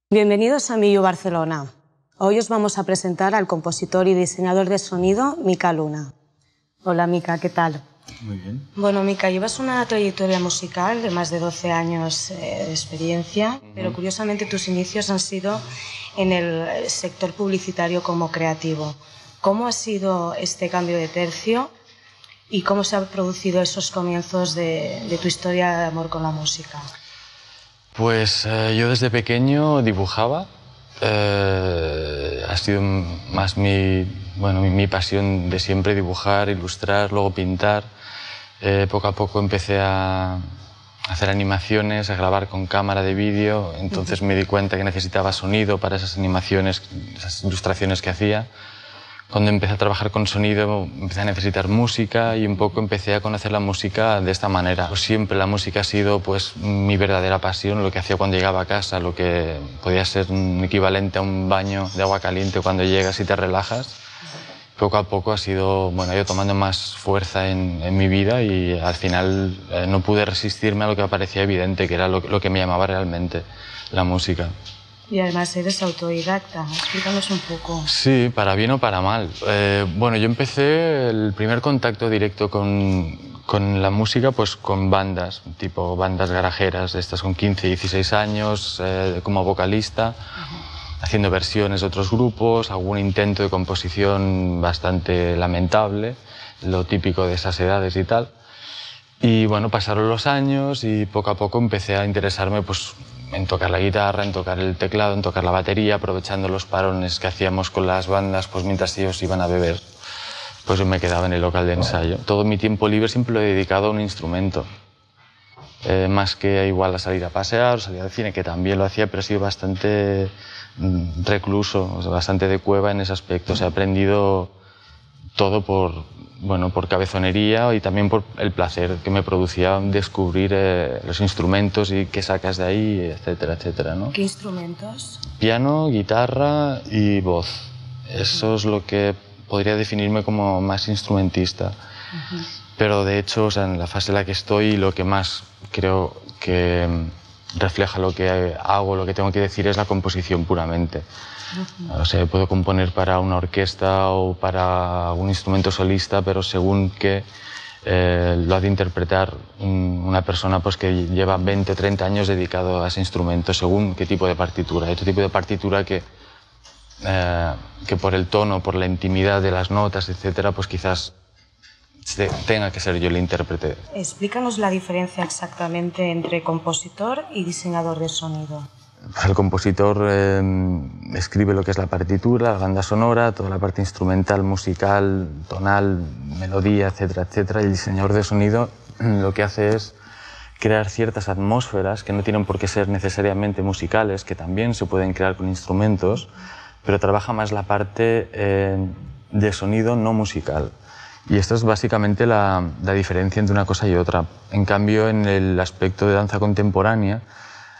Bienvenidos a Millu Barcelona. Hoy os vamos a presentar al compositor y diseñador de sonido Mika Luna. Hola Mika, ¿qué tal? Muy bien. Bueno, Mika, llevas una trayectoria musical de más de 12 años de experiencia, pero curiosamente tus inicios han sido en el sector publicitario como creativo. ¿Cómo ha sido este cambio de tercio y cómo se han producido esos comienzos de tu historia de amor con la música? Pues yo desde pequeño dibujaba. Ha sido más mi pasión de siempre, dibujar, ilustrar, luego pintar. Poco a poco empecé a hacer animaciones, a grabar con cámara de vídeo. Entonces me di cuenta que necesitaba sonido para esas animaciones, esas ilustraciones que hacía. Cuando empecé a trabajar con sonido empecé a necesitar música y un poco empecé a conocer la música de esta manera. Siempre la música ha sido pues, mi verdadera pasión, lo que hacía cuando llegaba a casa, lo que podía ser un equivalente a un baño de agua caliente cuando llegas y te relajas. Poco a poco ha ido tomando más fuerza en mi vida y al final no pude resistirme a lo que me parecía evidente, que era lo que me llamaba realmente, la música. Y además eres autodidacta, explícanos un poco. Sí, para bien o para mal. Yo empecé el primer contacto directo con la música pues con bandas, tipo bandas garajeras, estas con 15, 16 años, como vocalista, haciendo versiones de otros grupos, algún intento de composición bastante lamentable, lo típico de esas edades y tal. Y bueno, pasaron los años y poco a poco empecé a interesarme pues, en tocar la guitarra, en tocar el teclado, en tocar la batería, aprovechando los parones que hacíamos con las bandas pues, mientras ellos iban a beber. Pues yo me quedaba en el local de ensayo. Todo mi tiempo libre siempre lo he dedicado a un instrumento. Más que igual a salir a pasear, salir al cine, que también lo hacía, pero he sido bastante recluso, o sea, bastante de cueva en ese aspecto. O sea, he aprendido todo por cabezonería y también por el placer que me producía descubrir los instrumentos y qué sacas de ahí, etcétera, etcétera, ¿no? ¿Qué instrumentos? Piano, guitarra y voz. Eso es lo que podría definirme como más instrumentista. Pero de hecho, o sea, en la fase en la que estoy, lo que más creo que refleja lo que hago, lo que tengo que decir, es la composición puramente. O sea, puedo componer para una orquesta o para un instrumento solista, pero según que lo ha de interpretar una persona pues, que lleva 20 o 30 años dedicado a ese instrumento, según qué tipo de partitura. Hay otro tipo de partitura que por el tono, por la intimidad de las notas, etcétera, pues quizás tenga que ser yo el intérprete. Explícanos la diferencia exactamente entre compositor y diseñador de sonido. El compositor escribe lo que es la partitura, la banda sonora, toda la parte instrumental, musical, tonal, melodía, etcétera, etcétera. Y el diseñador de sonido lo que hace es crear ciertas atmósferas que no tienen por qué ser necesariamente musicales, que también se pueden crear con instrumentos, pero trabaja más la parte de sonido no musical. Y esta es básicamente la diferencia entre una cosa y otra. En cambio, en el aspecto de danza contemporánea,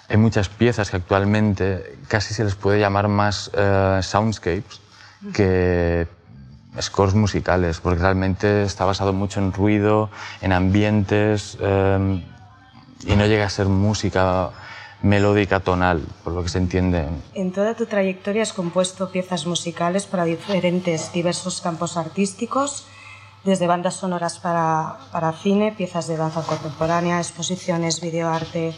hay muchas piezas que actualmente casi se les puede llamar más soundscapes que scores musicales, porque realmente está basado mucho en ruido, en ambientes, y no llega a ser música melódica tonal, por lo que se entiende. En toda tu trayectoria has compuesto piezas musicales para diversos campos artísticos, desde bandas sonoras para cine, piezas de danza contemporánea, exposiciones, videoarte,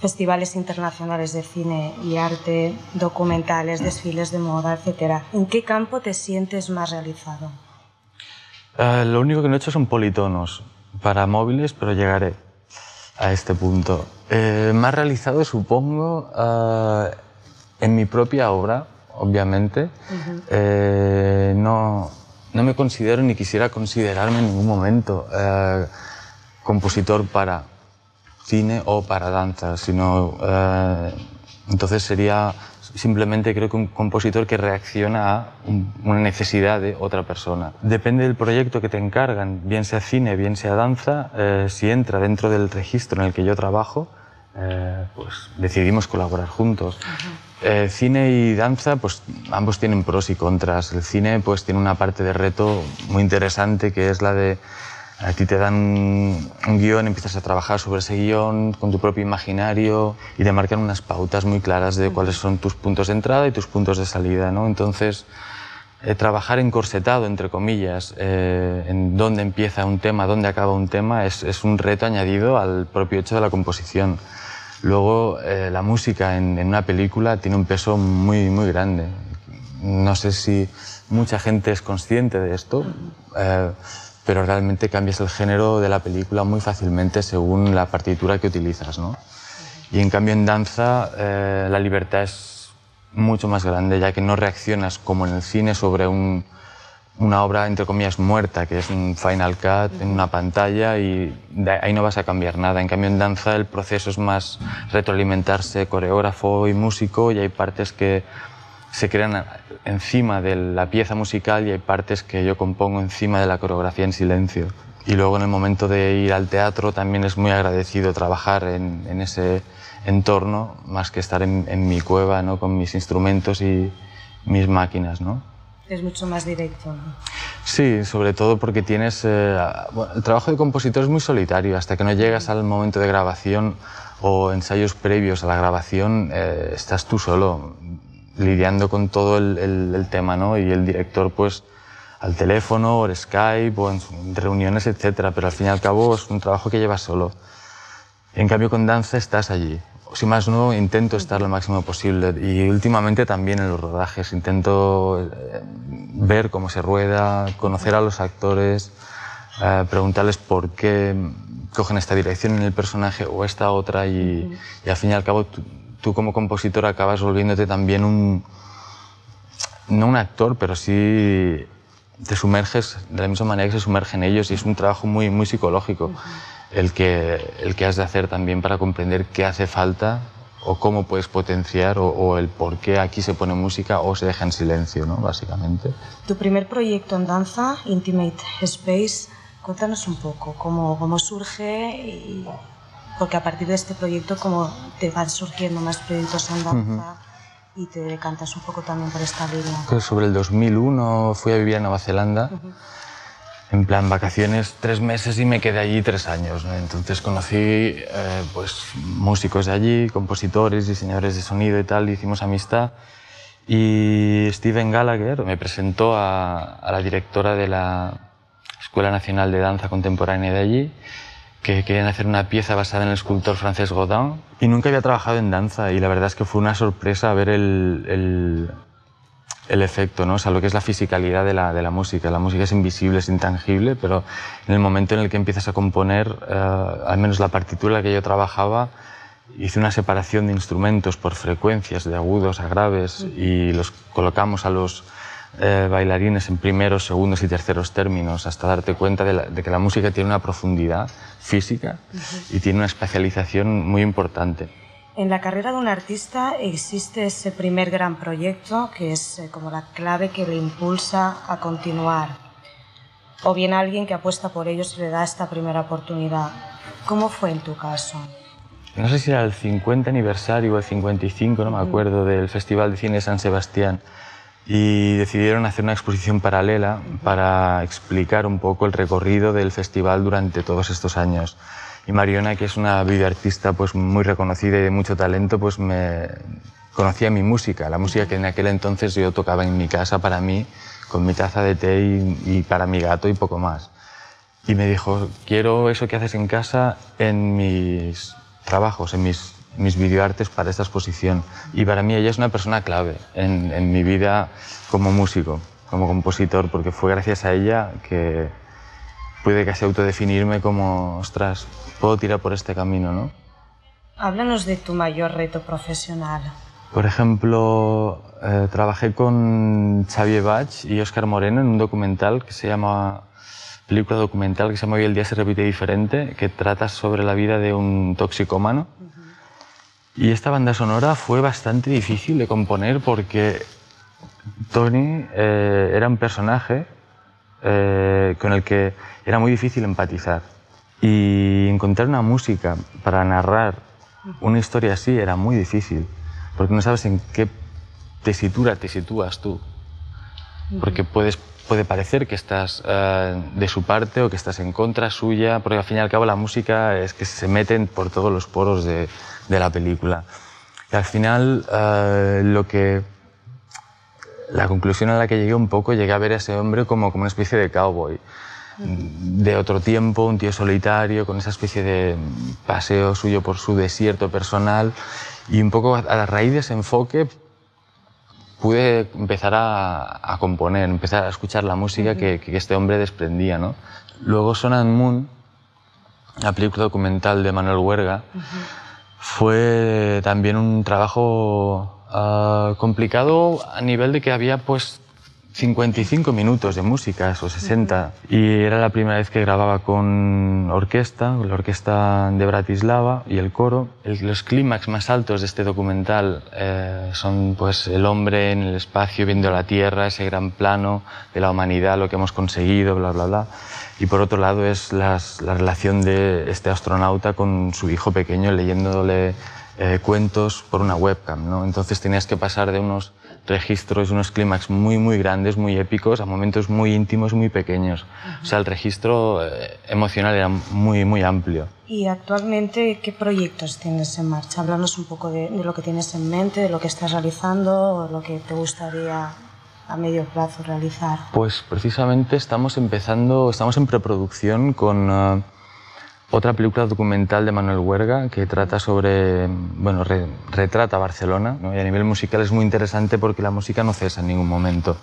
festivales internacionales de cine y arte, documentales, desfiles de moda, etc. ¿En qué campo te sientes más realizado? Lo único que no he hecho son politonos para móviles, pero llegaré a este punto. Más realizado, supongo, en mi propia obra, obviamente. No me considero ni quisiera considerarme en ningún momento compositor para cine o para danza, sino entonces sería simplemente creo que un compositor que reacciona a una necesidad de otra persona. Depende del proyecto que te encargan, bien sea cine, bien sea danza, si entra dentro del registro en el que yo trabajo, pues decidimos colaborar juntos. Cine y danza, pues ambos tienen pros y contras. El cine pues tiene una parte de reto muy interesante que es la de A ti te dan un guión, empiezas a trabajar sobre ese guión con tu propio imaginario y te marcan unas pautas muy claras de cuáles son tus puntos de entrada y tus puntos de salida, ¿no? Entonces, trabajar encorsetado, entre comillas, en dónde empieza un tema, dónde acaba un tema, es un reto añadido al propio hecho de la composición. Luego, la música en una película tiene un peso muy, muy grande. No sé si mucha gente es consciente de esto, pero realmente cambias el género de la película muy fácilmente según la partitura que utilizas, ¿no? Y en cambio en danza la libertad es mucho más grande, ya que no reaccionas como en el cine sobre una obra, entre comillas, muerta, que es un final cut en una pantalla y ahí no vas a cambiar nada. En cambio en danza el proceso es más retroalimentarse coreógrafo y músico, y hay partes que se crean encima de la pieza musical y hay partes que yo compongo encima de la coreografía en silencio. Y luego en el momento de ir al teatro también es muy agradecido trabajar en ese entorno, más que estar en mi cueva, ¿no? Con mis instrumentos y mis máquinas, ¿no? Es mucho más directo, ¿no? Sí, sobre todo porque tienes... bueno, el trabajo de compositor es muy solitario. Hasta que no llegas al momento de grabación o ensayos previos a la grabación, estás tú solo lidiando con todo el tema, ¿no? Y el director, pues, al teléfono, o Skype, o en reuniones, etcétera. Pero al fin y al cabo es un trabajo que llevas solo. En cambio, con danza estás allí. Si más no, intento estar lo máximo posible. Y últimamente también en los rodajes. Intento ver cómo se rueda, conocer a los actores, preguntarles por qué cogen esta dirección en el personaje o esta otra. Y al fin y al cabo, tú como compositor acabas volviéndote también no un actor, pero sí te sumerges de la misma manera que se sumergen ellos, y es un trabajo muy, muy psicológico el que has de hacer también para comprender qué hace falta o cómo puedes potenciar o el por qué aquí se pone música o se deja en silencio, ¿no? Básicamente. Tu primer proyecto en danza, Intimate Space, cuéntanos un poco cómo surge y... Porque a partir de este proyecto, como te van surgiendo más proyectos en danza y te decantas un poco también por esta línea. Pues sobre el 2001 fui a vivir a Nueva Zelanda, en plan vacaciones 3 meses, y me quedé allí 3 años, ¿no? Entonces conocí pues, músicos de allí, compositores, diseñadores de sonido y tal, hicimos amistad. Y Steven Gallagher me presentó a la directora de la Escuela Nacional de Danza Contemporánea de allí, que querían hacer una pieza basada en el escultor francés Godin, y nunca había trabajado en danza, y la verdad es que fue una sorpresa ver el efecto, ¿no? O sea, lo que es la fisicalidad de la música. La música es invisible, es intangible, pero en el momento en el que empiezas a componer, al menos la partitura en la que yo trabajaba, hice una separación de instrumentos por frecuencias, de agudos a graves, y los colocamos a los bailarines en primeros, segundos y terceros términos, hasta darte cuenta de que la música tiene una profundidad física y tiene una especialización muy importante. En la carrera de un artista existe ese primer gran proyecto que es como la clave que le impulsa a continuar, o bien alguien que apuesta por ellos y le da esta primera oportunidad. ¿Cómo fue en tu caso? No sé si era el 50 aniversario o el 55, no me acuerdo, del Festival de Cine de San Sebastián, y decidieron hacer una exposición paralela para explicar un poco el recorrido del festival durante todos estos años. Y Mariona, que es una videoartista pues, muy reconocida y de mucho talento, pues me conocía mi música, la música que en aquel entonces yo tocaba en mi casa para mí, con mi taza de té y para mi gato y poco más. Y me dijo, quiero eso que haces en casa en mis trabajos, en mis videoartes para esta exposición. Y para mí ella es una persona clave en mi vida como músico, como compositor, porque fue gracias a ella que pude casi autodefinirme como, ostras, puedo tirar por este camino, ¿no? Háblanos de tu mayor reto profesional. Por ejemplo, trabajé con Xavier Bach y Óscar Moreno en un documental que se llama... película documental que se llama Hoy el día se repite diferente, que trata sobre la vida de un toxicómano. Y esta banda sonora fue bastante difícil de componer porque Tony era un personaje con el que era muy difícil empatizar. Y encontrar una música para narrar una historia así era muy difícil, porque no sabes en qué tesitura te sitúas tú. Porque puedes puede parecer que estás de su parte o que estás en contra suya, porque al fin y al cabo la música es que se meten por todos los poros de la película. Y al final la conclusión a la que llegué un poco, llegué a ver a ese hombre como una especie de cowboy de otro tiempo, un tío solitario, con esa especie de paseo suyo por su desierto personal, y un poco a raíz de ese enfoque pude empezar a componer, empezar a escuchar la música que este hombre desprendía, ¿no? Luego Sun and Moon, la película documental de Manuel Huerga, fue también un trabajo complicado a nivel de que había pues 55 minutos de música o 60, y era la primera vez que grababa con orquesta, con la orquesta de Bratislava y el coro. Los clímax más altos de este documental son pues el hombre en el espacio viendo la Tierra, ese gran plano de la humanidad, lo que hemos conseguido, bla bla bla. Y por otro lado es la relación de este astronauta con su hijo pequeño leyéndole cuentos por una webcam, ¿no? Entonces tenías que pasar de unos registros, unos clímax muy grandes, muy épicos, a momentos muy íntimos, muy pequeños. O sea, el registro emocional era muy amplio. ¿Y actualmente qué proyectos tienes en marcha? Háblanos un poco de lo que tienes en mente, de lo que estás realizando o lo que te gustaría a medio plazo realizar. Pues precisamente estamos en preproducción con otra película documental de Manuel Huerga que trata sobre, bueno, retrata Barcelona, ¿no? Y a nivel musical es muy interesante porque la música no cesa en ningún momento.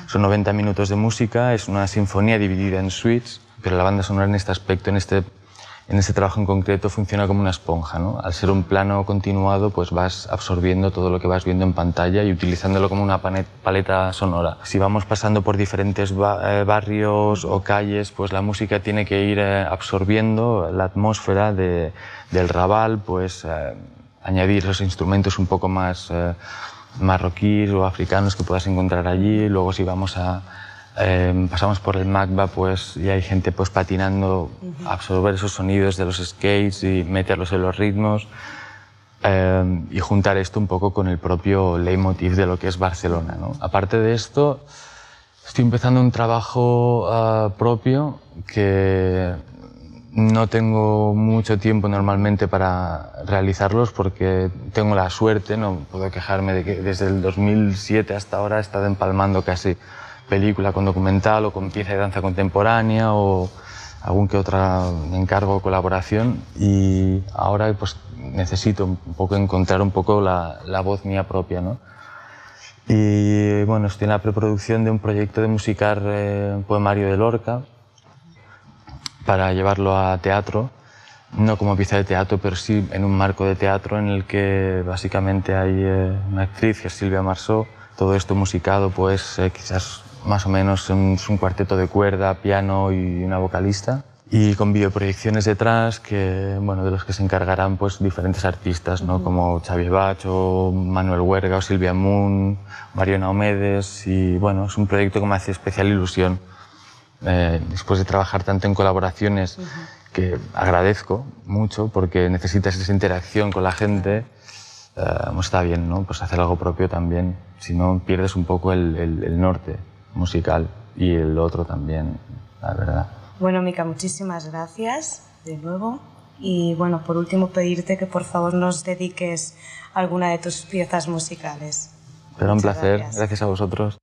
Son 90 minutos de música, es una sinfonía dividida en suites, pero la banda sonora en este aspecto, en este trabajo en concreto, funciona como una esponja, ¿no? Al ser un plano continuado, pues vas absorbiendo todo lo que vas viendo en pantalla y utilizándolo como una paleta sonora. Si vamos pasando por diferentes barrios o calles, pues la música tiene que ir absorbiendo la atmósfera del Raval, pues añadir los instrumentos un poco más marroquíes o africanos que puedas encontrar allí. Luego si vamos pasamos por el Macba, pues y hay gente pues patinando, absorber esos sonidos de los skates y meterlos en los ritmos, y juntar esto un poco con el propio leitmotiv de lo que es Barcelona, ¿no? Aparte de esto, estoy empezando un trabajo propio que no tengo mucho tiempo normalmente para realizarlos porque tengo la suerte, no puedo quejarme de que desde el 2007 hasta ahora he estado empalmando casi película con documental o con pieza de danza contemporánea o algún que otra encargo o colaboración, y ahora pues necesito un poco encontrar un poco la voz mía propia, ¿no? Y bueno, estoy en la preproducción de un proyecto de musicar un poemario de Lorca para llevarlo a teatro, no como pieza de teatro, pero sí en un marco de teatro en el que básicamente hay una actriz que es Silvia Marsó, todo esto musicado pues quizás más o menos es un cuarteto de cuerda, piano y una vocalista, y con videoproyecciones detrás que, bueno, de los que se encargarán pues diferentes artistas, ¿no? Como Xavier Bach o Manuel Huerga o Silvia Moon, Mariona Omedes, y bueno, es un proyecto que me hace especial ilusión. Después de trabajar tanto en colaboraciones, que agradezco mucho porque necesitas esa interacción con la gente, está bien, ¿no? Pues hacer algo propio también, si no pierdes un poco el norte musical y el otro también, la verdad. Bueno, Mika, muchísimas gracias de nuevo. Y bueno, por último pedirte que por favor nos dediques alguna de tus piezas musicales. Pero un placer, gracias a vosotros.